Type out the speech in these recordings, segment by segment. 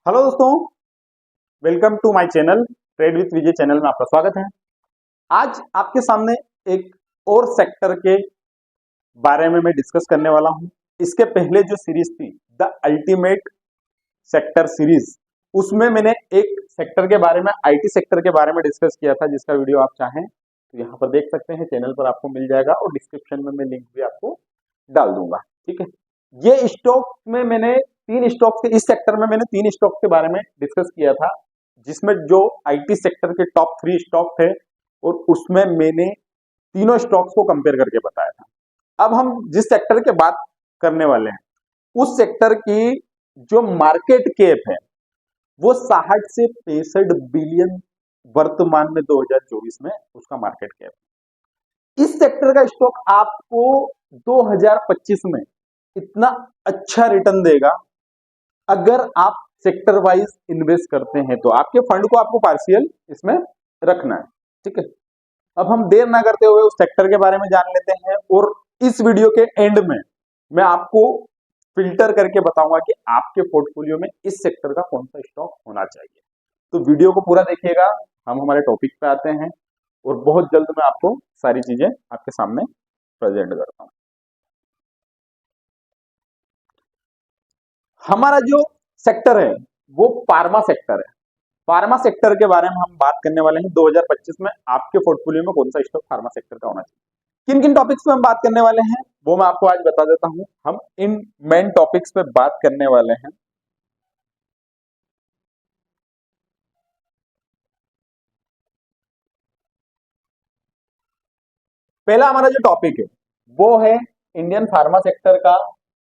Hello दोस्तों, welcome to my channel trade with Vijay channel में आपका स्वागत है। आज आपके सामने एक और सेक्टर के बारे में मैं डिस्कस करने वाला हूं। इसके पहले जो सीरीज थी द अल्टीमेट सेक्टर सीरीज, उसमें मैंने एक सेक्टर के बारे में आईटी सेक्टर के बारे में डिस्कस किया था, जिसका वीडियो आप चाहें तो यहाँ पर देख सकते हैं, चैनल पर आपको मिल जाएगा और डिस्क्रिप्शन में मैं लिंक भी आपको डाल दूंगा। ठीक है, ये स्टॉक में मैंने तीन स्टॉक के, इस सेक्टर में मैंने तीन स्टॉक के बारे में डिस्कस किया था, जिसमें जो आईटी सेक्टर के टॉप 3 स्टॉक थे और उसमें मैंने तीनों स्टॉक्स को कंपेयर करके बताया था। अब हम जिस सेक्टर के बात करने वाले हैं, उस सेक्टर की जो मार्केट कैप है वो 60 से 65 बिलियन वर्तमान में 2024 में उसका मार्केट कैप है। इस सेक्टर का स्टॉक आपको 2025 में इतना अच्छा रिटर्न देगा अगर आप सेक्टर वाइज इन्वेस्ट करते हैं, तो आपके फंड को आपको पार्शियल इसमें रखना है। ठीक है, अब हम देर ना करते हुए उस सेक्टर के बारे में जान लेते हैं और इस वीडियो के एंड में मैं आपको फिल्टर करके बताऊंगा कि आपके पोर्टफोलियो में इस सेक्टर का कौन सा स्टॉक होना चाहिए। तो वीडियो को पूरा देखिएगा, हम हमारे टॉपिक पे आते हैं और बहुत जल्द मैं आपको सारी चीजें आपके सामने प्रेजेंट करता हूं। हमारा जो सेक्टर है वो फार्मा सेक्टर है। फार्मा सेक्टर के बारे में हम बात करने वाले हैं। 2025 में आपके पोर्टफोलियो में कौन सा स्टॉक फार्मा सेक्टर का होना चाहिए, किन किन टॉपिक्स पे हम बात करने वाले हैं वो मैं आपको आज बता देता हूं। हम इन मेन टॉपिक्स पे बात करने वाले हैं। पहला हमारा जो टॉपिक है वो है इंडियन फार्मा सेक्टर का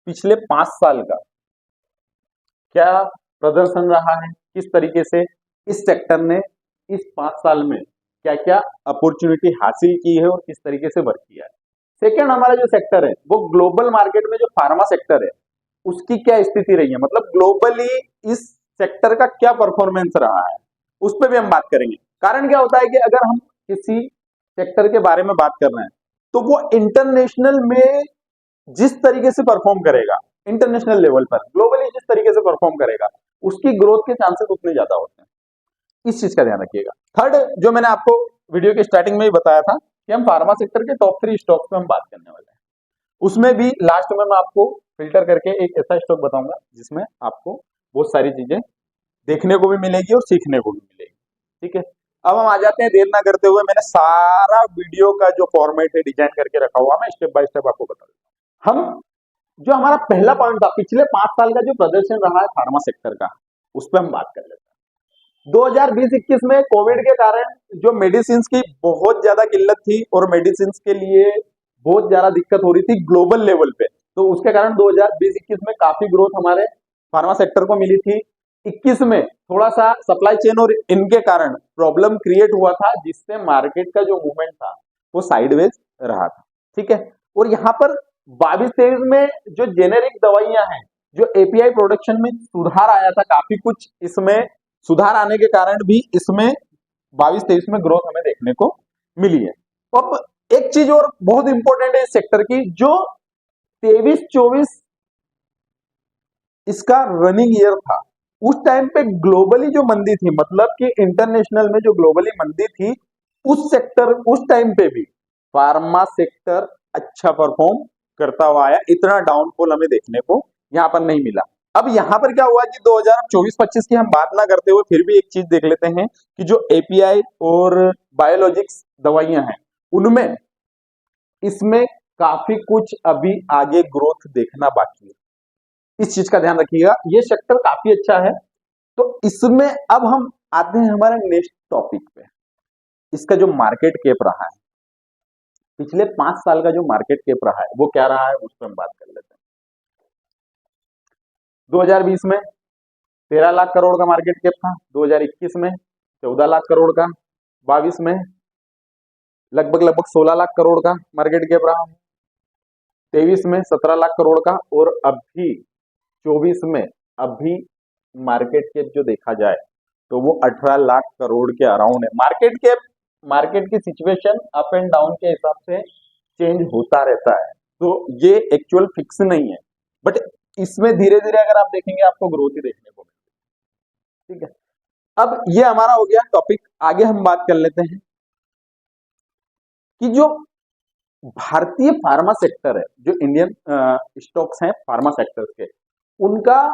पिछले 5 साल का क्या प्रदर्शन रहा है, किस तरीके से इस सेक्टर ने इस 5 साल में क्या क्या अपॉर्चुनिटी हासिल की है और किस तरीके से वर्क किया है। सेकंड, हमारा जो सेक्टर है वो ग्लोबल मार्केट में जो फार्मा सेक्टर है उसकी क्या स्थिति रही है, मतलब ग्लोबली इस सेक्टर का क्या परफॉर्मेंस रहा है, उस पर भी हम बात करेंगे। कारण क्या होता है कि अगर हम किसी सेक्टर के बारे में बात कर रहे हैं तो वो इंटरनेशनल में जिस तरीके से परफॉर्म करेगा, इंटरनेशनल लेवल पर ग्लोबली जिस तरीके से परफॉर्म करेगा, उसकी ग्रोथ के चांसेस उतने ज्यादा होते हैं। इस चीज का ध्यान रखिएगा। थर्ड, जो मैंने आपको वीडियो के स्टार्टिंग में ही बताया था कि हम फार्मा सेक्टर के टॉप 3 स्टॉक्स पे हम बात करने वाले हैं, उसमें भी लास्ट में मैं आपको फिल्टर करके एक ऐसा स्टॉक बताऊंगा जिसमें आपको बहुत सारी चीजें देखने को भी मिलेगी और सीखने को भी मिलेगी। ठीक है, अब हम आ जाते हैं, देर ना करते हुए। मैंने सारा वीडियो का जो फॉर्मेट है डिजाइन करके रखा हुआ, मैं स्टेप बाय स्टेप आपको बता दूंगा। हम जो हमारा पहला पॉइंट था, पिछले 5 साल का जो प्रदर्शन रहा है फार्मा सेक्टर का, उस पर हम बात कर लेते हैं। 2020-21 में कोविड के कारण जो मेडिसिन की बहुत ज्यादा किल्लत थी और मेडिसिन के लिए बहुत ज्यादा दिक्कत हो रही थी ग्लोबल लेवल पे, तो उसके कारण 2020-21 में काफी ग्रोथ हमारे फार्मा सेक्टर को मिली थी। 21 में थोड़ा सा सप्लाई चेन और इनके कारण प्रॉब्लम क्रिएट हुआ था, जिससे मार्केट का जो मूवमेंट था वो साइडवेज रहा था। ठीक है, और यहाँ पर 22-23 में जो जेनेरिक दवाइयां हैं, जो एपीआई प्रोडक्शन में सुधार आया था, काफी कुछ इसमें सुधार आने के कारण भी इसमें 22-23 में ग्रोथ हमें देखने को मिली है। अब एक चीज और बहुत इंपॉर्टेंट है इस सेक्टर की, जो 23-24 इसका रनिंग ईयर था, उस टाइम पे ग्लोबली जो मंदी थी, मतलब कि इंटरनेशनल में जो ग्लोबली मंदी थी, उस सेक्टर उस टाइम पे भी फार्मा सेक्टर अच्छा परफॉर्म करता हुआ आया। इतना डाउनफॉल हमें देखने को यहां पर नहीं मिला। अब यहां पर क्या हुआ कि 2024-25 की हम बात ना करते हुए फिर भी एक चीज देख लेते हैं कि जो एपीआई और बायोलॉजिक्स दवाइयां हैं उनमें इसमें काफी कुछ अभी आगे ग्रोथ देखना बाकी है। इस चीज का ध्यान रखिएगा, ये सेक्टर काफी अच्छा है। तो इसमें अब हम आते हैं हमारे नेक्स्ट टॉपिक पे। इसका जो मार्केट कैप रहा है, पिछले 5 साल का जो मार्केट कैप रहा है वो क्या रहा है, उस पर हम बात कर लेते हैं। 2020 में 13 लाख करोड़ का मार्केट कैप था, 2021 में 14 लाख करोड़ का, 22 में लगभग लगभग 16 लाख करोड़ का मार्केट कैप रहा है, 23 में 17 लाख करोड़ का, और अभी 24 में अभी मार्केट कैप जो देखा जाए तो वो 18 लाख करोड़ के अराउंड है। मार्केट कैप, मार्केट की सिचुएशन अप एंड डाउन के हिसाब से चेंज होता रहता है, तो ये एक्चुअल फिक्स नहीं है, बट इसमें धीरे धीरे अगर आप देखेंगे आपको ग्रोथ ही देखने को मिलेगी। ठीक है, अब ये हमारा हो गया टॉपिक। आगे हम बात कर लेते हैं कि जो भारतीय फार्मा सेक्टर है, जो इंडियन स्टॉक्स हैं फार्मा सेक्टर के, उनका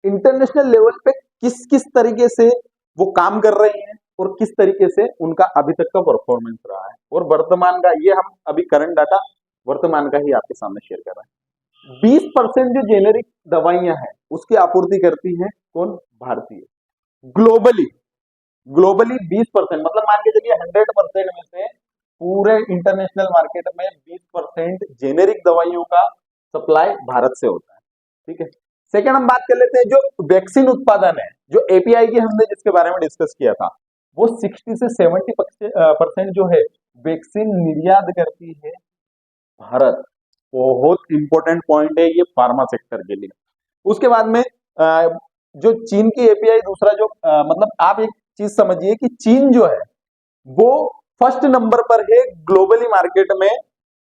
इंटरनेशनल लेवल पे किस किस तरीके से वो काम कर रहे हैं और किस तरीके से उनका अभी तक का परफॉर्मेंस रहा है, और वर्तमान का, ये हम अभी करंट डाटा वर्तमान का ही आपके सामने शेयर कर रहे हैं। 20% जो जेनेरिक दवाइयां हैं उसकी आपूर्ति करती है कौन? भारतीय। ग्लोबली, ग्लोबली 20%, मतलब मान के चलिए 100% में से पूरे इंटरनेशनल मार्केट में 20% जेनेरिक दवाइयों का सप्लाई भारत से होता है। ठीक है, सेकंड हम बात कर लेते हैं जो वैक्सीन उत्पादन है, जो एपीआई की हमने जिसके बारे में डिस्कस किया था, वो 60 से 70% जो है वैक्सीन निर्यात करती है भारत। बहुत इंपॉर्टेंट पॉइंट है ये फार्मा सेक्टर के लिए। उसके बाद में जो चीन की एपीआई, दूसरा जो मतलब आप एक चीज समझिए कि चीन जो है वो फर्स्ट नंबर पर है ग्लोबली मार्केट में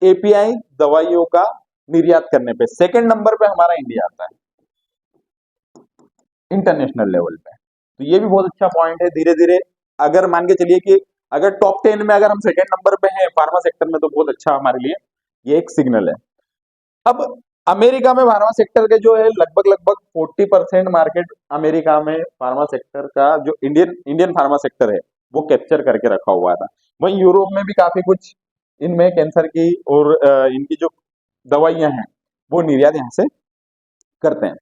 एपीआई दवाइयों का निर्यात करने पे। सेकंड नंबर पे हमारा इंडिया आता है इंटरनेशनल लेवल पे। तो ये भी बहुत अच्छा पॉइंट है। धीरे धीरे अगर मान के चलिए कि अगर टॉप 10 में अगर हम सेकंड नंबर पे हैं फार्मा सेक्टर में, तो बहुत अच्छा हमारे लिए ये एक सिग्नल है। अब अमेरिका में फार्मा सेक्टर के जो है लगभग लगभग 40% मार्केट अमेरिका में फार्मा सेक्टर का, जो इंडियन इंडियन फार्मा सेक्टर है वो कैप्चर करके रखा हुआ था। वहीं यूरोप में भी काफी कुछ इनमें कैंसर की और इनकी जो दवाइयां हैं वो निर्यात यहाँ से करते हैं।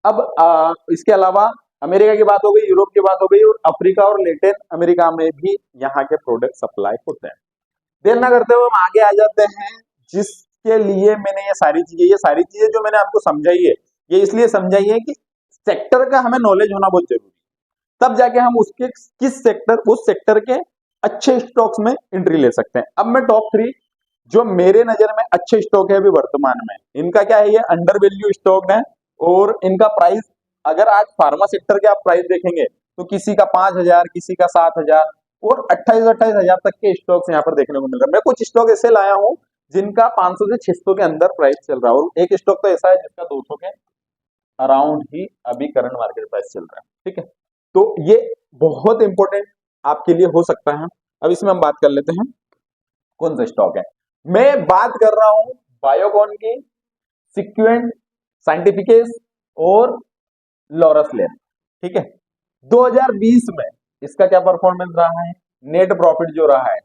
अब इसके अलावा अमेरिका की बात हो गई, यूरोप की बात हो गई, और अफ्रीका और लैटिन अमेरिका में भी यहाँ के प्रोडक्ट सप्लाई होते हैं। देर ना करते हुए हम आगे आ जाते हैं, जिसके लिए मैंने ये सारी चीजें जो मैंने आपको समझाई है, ये इसलिए समझाई है कि सेक्टर का हमें नॉलेज होना बहुत जरूरी है, तब जाके हम उसके किस सेक्टर, उस सेक्टर के अच्छे स्टॉक्स में एंट्री ले सकते हैं। अब मैं टॉप 3 जो मेरे नजर में अच्छे स्टॉक है अभी वर्तमान में, इनका क्या है, ये अंडर वैल्यू स्टॉक है, और इनका प्राइस, अगर आज फार्मा सेक्टर के आप प्राइस देखेंगे तो किसी का 5,000, किसी का 7,000 और 28,000 तक के स्टॉक्स यहाँ पर देखने को मिल रहा है। मैं कुछ स्टॉक ऐसे लाया हूँ जिनका 500 से 600 के अंदर प्राइस चल रहा है, और एक स्टॉक तो ऐसा है जिसका 200 के अराउंड ही अभी करंट मार्केट प्राइस चल रहा है। ठीक है, तो ये बहुत इंपॉर्टेंट आपके लिए हो सकता है। अब इसमें हम बात कर लेते हैं कौन सा स्टॉक है। मैं बात कर रहा हूं बायोकॉन की, सिक्वेंट, साइंटिफिकेस और लॉरस लैब। ठीक है, 2020 में इसका क्या परफॉर्मेंस रहा है? नेट प्रॉफिट जो रहा है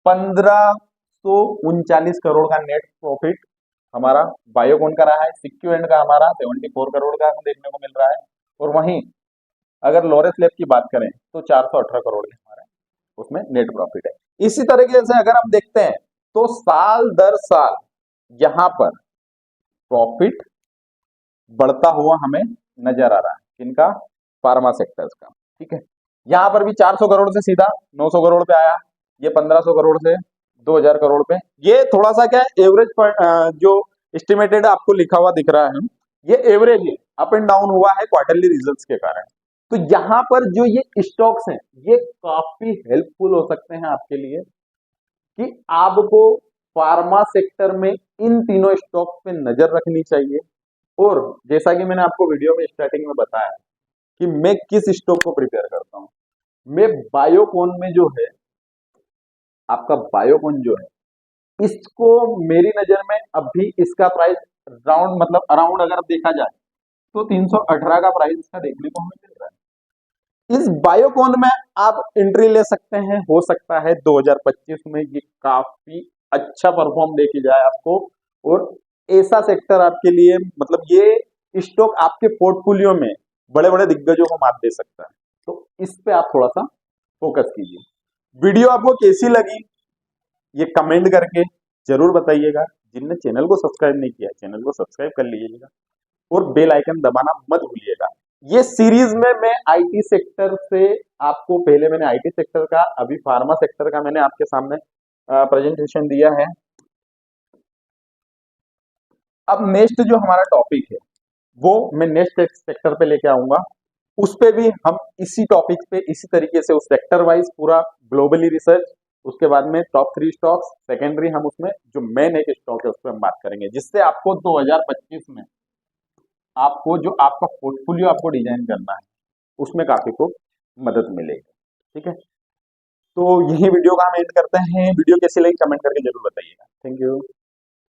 1539 करोड़ का नेट प्रॉफिट हमारा बायोकॉन का रहा है। सिक्वेंट का हमारा 74 करोड़ का हमें देखने को मिल रहा है, और वहीं अगर लॉरेस लैब की बात करें तो 418 करोड़ के हमारे उसमें नेट प्रॉफिट है। इसी तरीके से अगर हम देखते हैं तो साल दर साल यहां पर प्रॉफिट बढ़ता हुआ हमें नजर आ रहा है, किनका? फार्मा सेक्टर्स का। ठीक है, यहां पर भी 400 करोड़ से सीधा 900 करोड़ पे आया, ये 1500 करोड़ से 2000 करोड़ पे। ये थोड़ा सा क्या है, एवरेज जो एस्टिमेटेड आपको लिखा हुआ दिख रहा है, ये एवरेज है, अप एंड डाउन हुआ है क्वार्टरली रिजल्ट्स के कारण। तो यहां पर जो ये स्टॉक्स हैं ये काफी हेल्पफुल हो सकते हैं आपके लिए, कि आपको फार्मा सेक्टर में इन तीनों स्टॉक्स पे नजर रखनी चाहिए। और जैसा कि मैंने आपको वीडियो में स्टार्टिंग में बताया कि मैं किस स्टॉक को प्रिपेयर करता हूं, मैं बायोकॉन में जो है, आपका बायोकॉन जो है, इसको मेरी नजर में अभी इसका प्राइस राउंड, मतलब अराउंड अगर देखा जाए तो 318 का प्राइस इसका देखने को हमें मिल रहा है। इस बायोकॉन में आप एंट्री ले सकते हैं, हो सकता है 2025 में ये काफी अच्छा परफॉर्म देके जाए आपको, और ऐसा सेक्टर आपके लिए, मतलब ये स्टॉक आपके पोर्टफोलियो में बड़े बड़े दिग्गजों को मात दे सकता है। तो इस पे आप थोड़ा सा फोकस कीजिए। वीडियो आपको कैसी लगी ये कमेंट करके जरूर बताइएगा। जिनने चैनल को सब्सक्राइब नहीं किया, चैनल को सब्सक्राइब कर लीजिएगा, और बेल आइकन दबाना मत भूलिएगा। ये सीरीज में मैं आईटी सेक्टर से आपको, पहले मैंने आईटी सेक्टर का, अभी फार्मा सेक्टर का मैंने आपके सामने प्रेजेंटेशन दिया है। अब नेक्स्ट जो हमारा टॉपिक है वो मैं नेक्स्ट सेक्टर पे लेके आऊंगा, उस पे भी हम इसी टॉपिक पे इसी तरीके से उस सेक्टर वाइज पूरा ग्लोबली रिसर्च, उसके बाद में टॉप 3 स्टॉक्स, सेकेंडरी हम उसमें जो मेन एक स्टॉक है उस पर हम बात करेंगे, जिससे आपको 2025 में आपको जो आपका पोर्टफोलियो आपको डिजाइन करना है उसमें काफी को मदद मिलेगी। ठीक है, तो यही वीडियो का हम एंड करते हैं। वीडियो कैसी लगी कमेंट करके जरूर बताइएगा। Thank you.